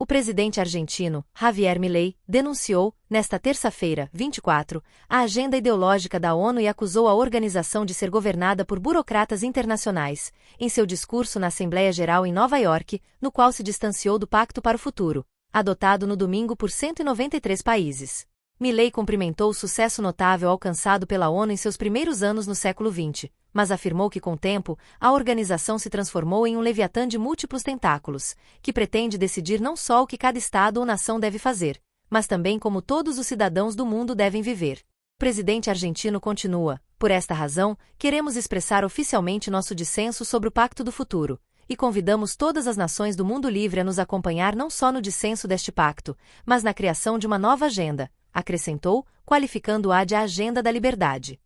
O presidente argentino, Javier Milei, denunciou, nesta terça-feira, 24, a agenda ideológica da ONU e acusou a organização de ser governada por burocratas internacionais, em seu discurso na Assembleia Geral em Nova York, no qual se distanciou do Pacto para o Futuro, adotado no domingo por 193 países. Milei cumprimentou o sucesso notável alcançado pela ONU em seus primeiros anos no século XX, mas afirmou que com o tempo, a organização se transformou em um leviatã de múltiplos tentáculos, que pretende decidir não só o que cada Estado ou nação deve fazer, mas também como todos os cidadãos do mundo devem viver. O presidente argentino continua: por esta razão, queremos expressar oficialmente nosso dissenso sobre o Pacto do Futuro, e convidamos todas as nações do mundo livre a nos acompanhar não só no dissenso deste pacto, mas na criação de uma nova agenda, acrescentou, qualificando-a de Agenda da Liberdade.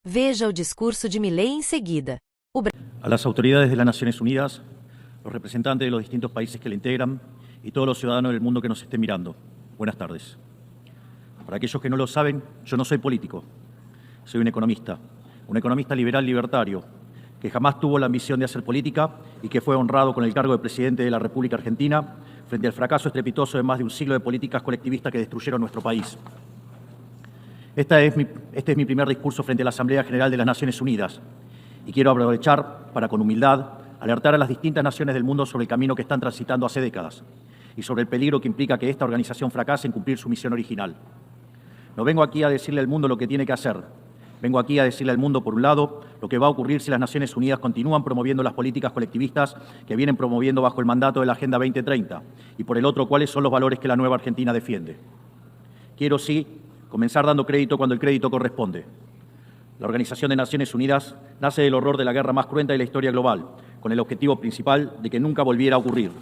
Veja o discurso de Milei em seguida. A las autoridades de las Naciones Unidas, los representantes de los distintos países que la integran y todos los ciudadanos del mundo que nos estén mirando, buenas tardes. Para aquellos que no lo saben, yo no soy político, soy un economista liberal libertario, que jamás tuvo la ambición de hacer política y que fue honrado con el cargo de presidente de la República Argentina frente al fracaso estrepitoso de más de un siglo de políticas colectivistas que destruyeron nuestro país. Este es mi primer discurso frente a la Asamblea General de las Naciones Unidas y quiero aprovechar para, con humildad, alertar a las distintas naciones del mundo sobre el camino que están transitando hace décadas y sobre el peligro que implica que esta organización fracase en cumplir su misión original. No vengo aquí a decirle al mundo lo que tiene que hacer. Vengo aquí a decirle al mundo, por un lado, lo que va a ocurrir si las Naciones Unidas continúan promoviendo las políticas colectivistas que vienen promoviendo bajo el mandato de la Agenda 2030 y, por el otro, cuáles son los valores que la nueva Argentina defiende. Quiero, sí, comenzar dando crédito cuando el crédito corresponde. La Organización de Naciones Unidas nace del horror de la guerra más cruenta de la historia global, con el objetivo principal de que nunca volviera a ocurrir.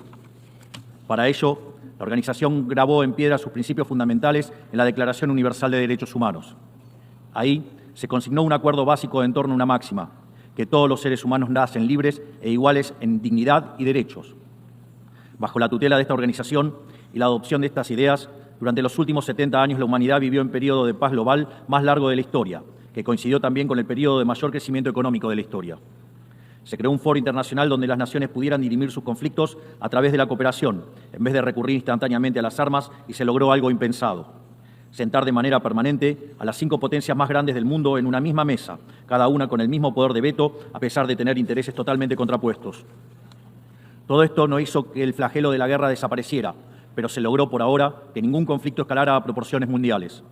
Para ello, la organización grabó en piedra sus principios fundamentales en la Declaración Universal de Derechos Humanos. Ahí se consignó un acuerdo básico en torno a una máxima, que todos los seres humanos nacen libres e iguales en dignidad y derechos. Bajo la tutela de esta organización y la adopción de estas ideas, durante los últimos 70 años la humanidad vivió un periodo de paz global más largo de la historia, que coincidió también con el periodo de mayor crecimiento económico de la historia. Se creó un foro internacional donde las naciones pudieran dirimir sus conflictos a través de la cooperación, en vez de recurrir instantáneamente a las armas, y se logró algo impensado: sentar de manera permanente a las 5 potencias más grandes del mundo en una misma mesa, cada una con el mismo poder de veto, a pesar de tener intereses totalmente contrapuestos. Todo esto no hizo que el flagelo de la guerra desapareciera, pero se logró por ahora que ningún conflicto escalara a proporciones mundiales.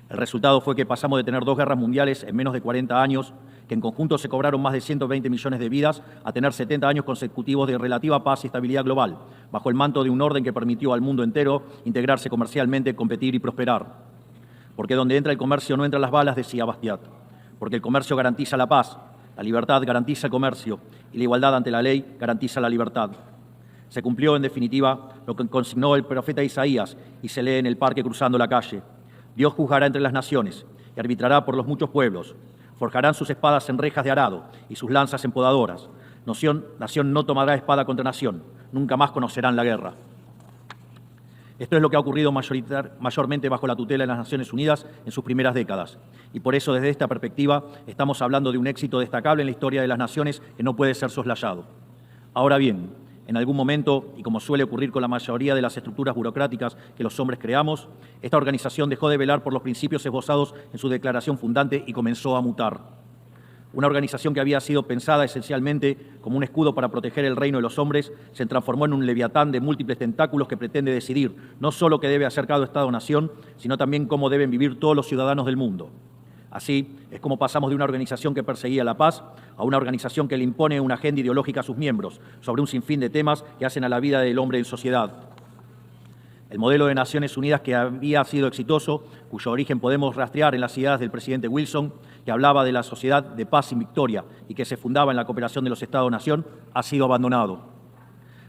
El resultado fue que pasamos de tener 2 guerras mundiales en menos de 40 años, que en conjunto se cobraron más de 120 millones de vidas, a tener 70 años consecutivos de relativa paz y estabilidad global, bajo el manto de un orden que permitió al mundo entero integrarse comercialmente, competir y prosperar. Porque donde entra el comercio no entran las balas, decía Bastiat. Porque el comercio garantiza la paz, la libertad garantiza el comercio y la igualdad ante la ley garantiza la libertad. Se cumplió, en definitiva, lo que consignó el profeta Isaías y se lee en el parque cruzando la calle. Dios juzgará entre las naciones y arbitrará por los muchos pueblos. Forjarán sus espadas en rejas de arado y sus lanzas en podadoras. Nación no tomará espada contra nación. Nunca más conocerán la guerra. Esto es lo que ha ocurrido mayormente bajo la tutela de las Naciones Unidas en sus primeras décadas. Y por eso, desde esta perspectiva, estamos hablando de un éxito destacable en la historia de las naciones que no puede ser soslayado. Ahora bien, en algún momento, y como suele ocurrir con la mayoría de las estructuras burocráticas que los hombres creamos, esta organización dejó de velar por los principios esbozados en su declaración fundante y comenzó a mutar. Una organización que había sido pensada esencialmente como un escudo para proteger el reino de los hombres se transformó en un leviatán de múltiples tentáculos que pretende decidir no solo qué debe hacer cada Estado-nación, sino también cómo deben vivir todos los ciudadanos del mundo. Así es como pasamos de una organización que perseguía la paz a una organización que le impone una agenda ideológica a sus miembros sobre un sinfín de temas que hacen a la vida del hombre en sociedad. El modelo de Naciones Unidas, que había sido exitoso, cuyo origen podemos rastrear en las ideas del presidente Wilson, que hablaba de la sociedad de paz sin victoria y que se fundaba en la cooperación de los Estados-nación, ha sido abandonado.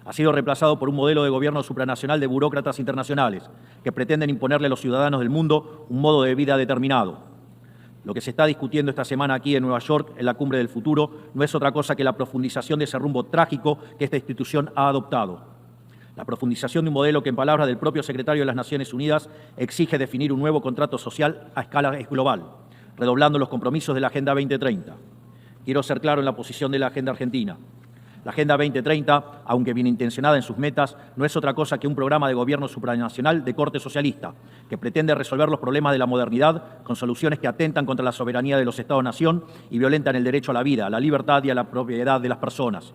Ha sido reemplazado por un modelo de gobierno supranacional de burócratas internacionales que pretenden imponerle a los ciudadanos del mundo un modo de vida determinado. Lo que se está discutiendo esta semana aquí en Nueva York, en la Cumbre del Futuro, no es otra cosa que la profundización de ese rumbo trágico que esta institución ha adoptado. La profundización de un modelo que, en palabras del propio secretario de las Naciones Unidas, exige definir un nuevo contrato social a escala global, redoblando los compromisos de la Agenda 2030. Quiero ser claro en la posición de la Agenda Argentina. La Agenda 2030, aunque bien intencionada en sus metas, no es otra cosa que un programa de gobierno supranacional de corte socialista, que pretende resolver los problemas de la modernidad con soluciones que atentan contra la soberanía de los Estados-nación y violentan el derecho a la vida, a la libertad y a la propiedad de las personas.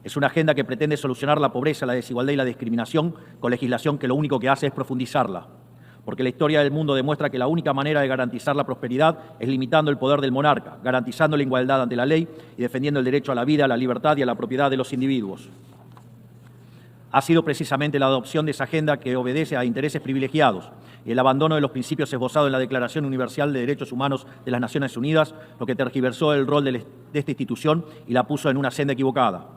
Es una agenda que pretende solucionar la pobreza, la desigualdad y la discriminación con legislación que lo único que hace es profundizarla. Porque la historia del mundo demuestra que la única manera de garantizar la prosperidad es limitando el poder del monarca, garantizando la igualdad ante la ley y defendiendo el derecho a la vida, a la libertad y a la propiedad de los individuos. Ha sido precisamente la adopción de esa agenda que obedece a intereses privilegiados y el abandono de los principios esbozados en la Declaración Universal de Derechos Humanos de las Naciones Unidas lo que tergiversó el rol de esta institución y la puso en una senda equivocada.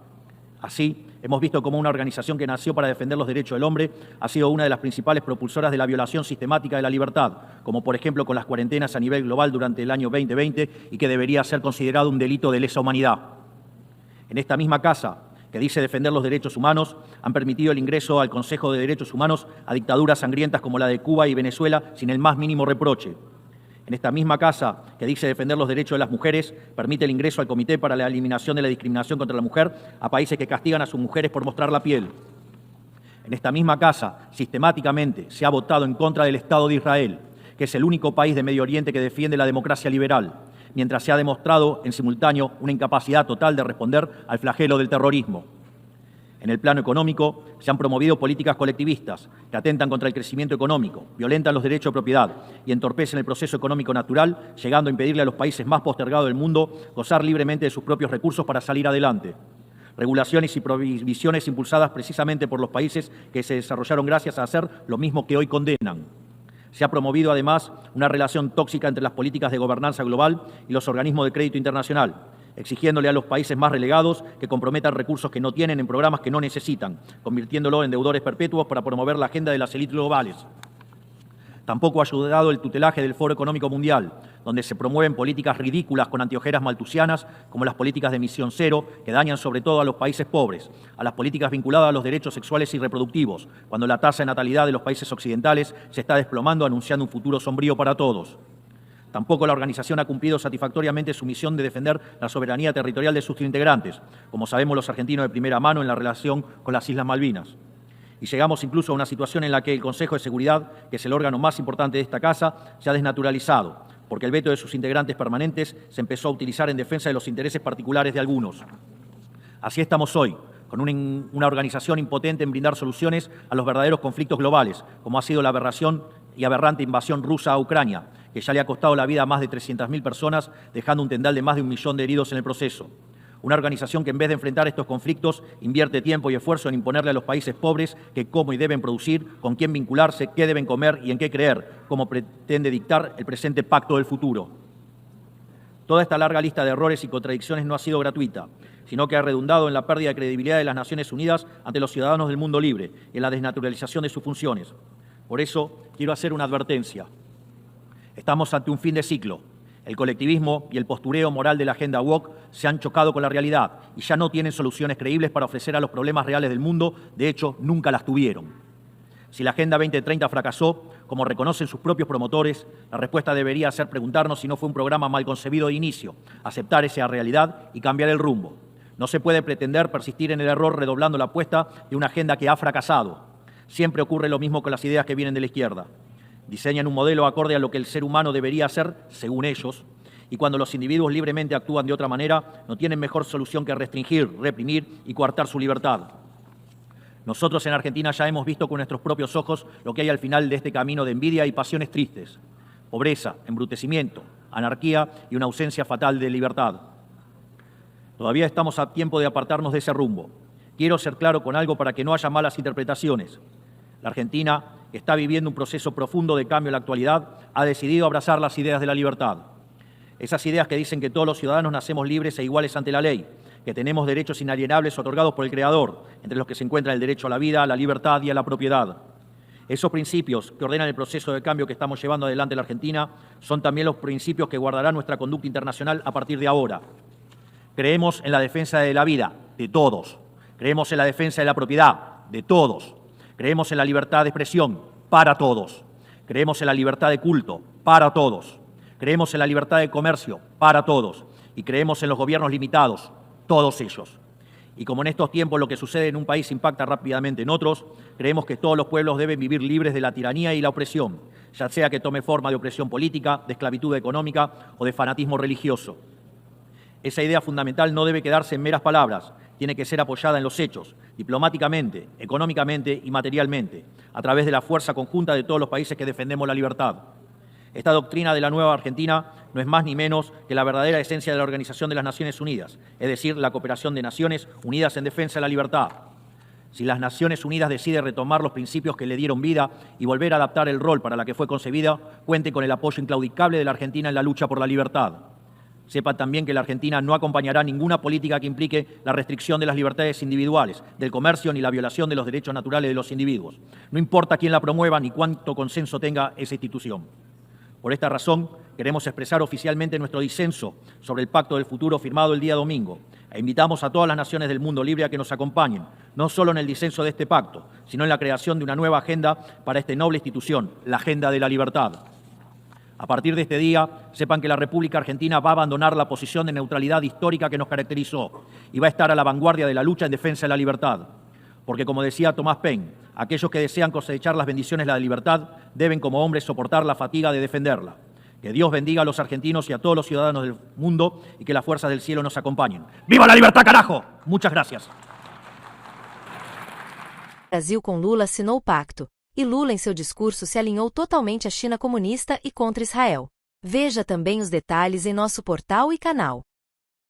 Así, hemos visto cómo una organización que nació para defender los derechos del hombre ha sido una de las principales propulsoras de la violación sistemática de la libertad, como por ejemplo con las cuarentenas a nivel global durante el año 2020 y que debería ser considerado un delito de lesa humanidad. En esta misma casa, que dice defender los derechos humanos, han permitido el ingreso al Consejo de Derechos Humanos a dictaduras sangrientas como la de Cuba y Venezuela sin el más mínimo reproche. En esta misma casa, que dice defender los derechos de las mujeres, permite el ingreso al Comité para la Eliminación de la Discriminación contra la Mujer a países que castigan a sus mujeres por mostrar la piel. En esta misma casa, sistemáticamente, se ha votado en contra del Estado de Israel, que es el único país de Medio Oriente que defiende la democracia liberal, mientras se ha demostrado en simultáneo una incapacidad total de responder al flagelo del terrorismo. En el plano económico, se han promovido políticas colectivistas que atentan contra el crecimiento económico, violentan los derechos de propiedad y entorpecen el proceso económico natural, llegando a impedirle a los países más postergados del mundo gozar libremente de sus propios recursos para salir adelante. Regulaciones y prohibiciones impulsadas precisamente por los países que se desarrollaron gracias a hacer lo mismo que hoy condenan. Se ha promovido, además, una relación tóxica entre las políticas de gobernanza global y los organismos de crédito internacional, exigiéndole a los países más relegados que comprometan recursos que no tienen en programas que no necesitan, convirtiéndolo en deudores perpetuos para promover la agenda de las élites globales. Tampoco ha ayudado el tutelaje del Foro Económico Mundial, donde se promueven políticas ridículas con anteojeras maltusianas, como las políticas de emisión cero, que dañan sobre todo a los países pobres, a las políticas vinculadas a los derechos sexuales y reproductivos, cuando la tasa de natalidad de los países occidentales se está desplomando, anunciando un futuro sombrío para todos. Tampoco la organización ha cumplido satisfactoriamente su misión de defender la soberanía territorial de sus integrantes, como sabemos los argentinos de primera mano en la relación con las Islas Malvinas. Y llegamos incluso a una situación en la que el Consejo de Seguridad, que es el órgano más importante de esta casa, se ha desnaturalizado, porque el veto de sus integrantes permanentes se empezó a utilizar en defensa de los intereses particulares de algunos. Así estamos hoy, con una organización impotente en brindar soluciones a los verdaderos conflictos globales, como ha sido la aberración y aberrante invasión rusa a Ucrania, que ya le ha costado la vida a más de 300.000 personas, dejando un tendal de más de 1 millón de heridos en el proceso. Una organización que en vez de enfrentar estos conflictos invierte tiempo y esfuerzo en imponerle a los países pobres que cómo y deben producir, con quién vincularse, qué deben comer y en qué creer, como pretende dictar el presente pacto del futuro. Toda esta larga lista de errores y contradicciones no ha sido gratuita, sino que ha redundado en la pérdida de credibilidad de las Naciones Unidas ante los ciudadanos del mundo libre y en la desnaturalización de sus funciones. Por eso, quiero hacer una advertencia. Estamos ante un fin de ciclo. El colectivismo y el postureo moral de la agenda woke se han chocado con la realidad y ya no tienen soluciones creíbles para ofrecer a los problemas reales del mundo. De hecho, nunca las tuvieron. Si la Agenda 2030 fracasó, como reconocen sus propios promotores, la respuesta debería ser preguntarnos si no fue un programa mal concebido de inicio, aceptar esa realidad y cambiar el rumbo. No se puede pretender persistir en el error redoblando la apuesta de una agenda que ha fracasado. Siempre ocurre lo mismo con las ideas que vienen de la izquierda. Diseñan un modelo acorde a lo que el ser humano debería hacer, según ellos, y cuando los individuos libremente actúan de otra manera, no tienen mejor solución que restringir, reprimir y coartar su libertad. Nosotros en Argentina ya hemos visto con nuestros propios ojos lo que hay al final de este camino de envidia y pasiones tristes. Pobreza, embrutecimiento, anarquía y una ausencia fatal de libertad. Todavía estamos a tiempo de apartarnos de ese rumbo. Quiero ser claro con algo para que no haya malas interpretaciones. La Argentina, que está viviendo un proceso profundo de cambio en la actualidad, ha decidido abrazar las ideas de la libertad. Esas ideas que dicen que todos los ciudadanos nacemos libres e iguales ante la ley, que tenemos derechos inalienables otorgados por el Creador, entre los que se encuentra el derecho a la vida, a la libertad y a la propiedad. Esos principios que ordenan el proceso de cambio que estamos llevando adelante en la Argentina son también los principios que guardarán nuestra conducta internacional a partir de ahora. Creemos en la defensa de la vida, de todos. Creemos en la defensa de la propiedad, de todos. Creemos en la libertad de expresión, para todos. Creemos en la libertad de culto, para todos. Creemos en la libertad de comercio, para todos. Y creemos en los gobiernos limitados, todos ellos. Y como en estos tiempos lo que sucede en un país impacta rápidamente en otros, creemos que todos los pueblos deben vivir libres de la tiranía y la opresión, ya sea que tome forma de opresión política, de esclavitud económica o de fanatismo religioso. Esa idea fundamental no debe quedarse en meras palabras, tiene que ser apoyada en los hechos, diplomáticamente, económicamente y materialmente, a través de la fuerza conjunta de todos los países que defendemos la libertad. Esta doctrina de la nueva Argentina no es más ni menos que la verdadera esencia de la Organización de las Naciones Unidas, es decir, la cooperación de naciones unidas en defensa de la libertad. Si las Naciones Unidas deciden retomar los principios que le dieron vida y volver a adaptar el rol para la que fue concebida, cuente con el apoyo inclaudicable de la Argentina en la lucha por la libertad. Sepan también que la Argentina no acompañará ninguna política que implique la restricción de las libertades individuales, del comercio ni la violación de los derechos naturales de los individuos. No importa quién la promueva ni cuánto consenso tenga esa institución. Por esta razón, queremos expresar oficialmente nuestro disenso sobre el Pacto del Futuro firmado el día domingo e invitamos a todas las naciones del mundo libre a que nos acompañen, no solo en el disenso de este pacto, sino en la creación de una nueva agenda para esta noble institución, la Agenda de la Libertad. A partir de este día, sepan que la República Argentina va a abandonar la posición de neutralidad histórica que nos caracterizó y va a estar a la vanguardia de la lucha en defensa de la libertad. Porque, como decía Thomas Paine, aquellos que desean cosechar las bendiciones de la libertad deben como hombres soportar la fatiga de defenderla. Que Dios bendiga a los argentinos y a todos los ciudadanos del mundo y que las fuerzas del cielo nos acompañen. ¡Viva la libertad, carajo! Muchas gracias. Brasil com Lula assinou o pacto, e Lula em seu discurso se alinhou totalmente à China comunista e contra Israel. Veja também os detalhes em nosso portal e canal.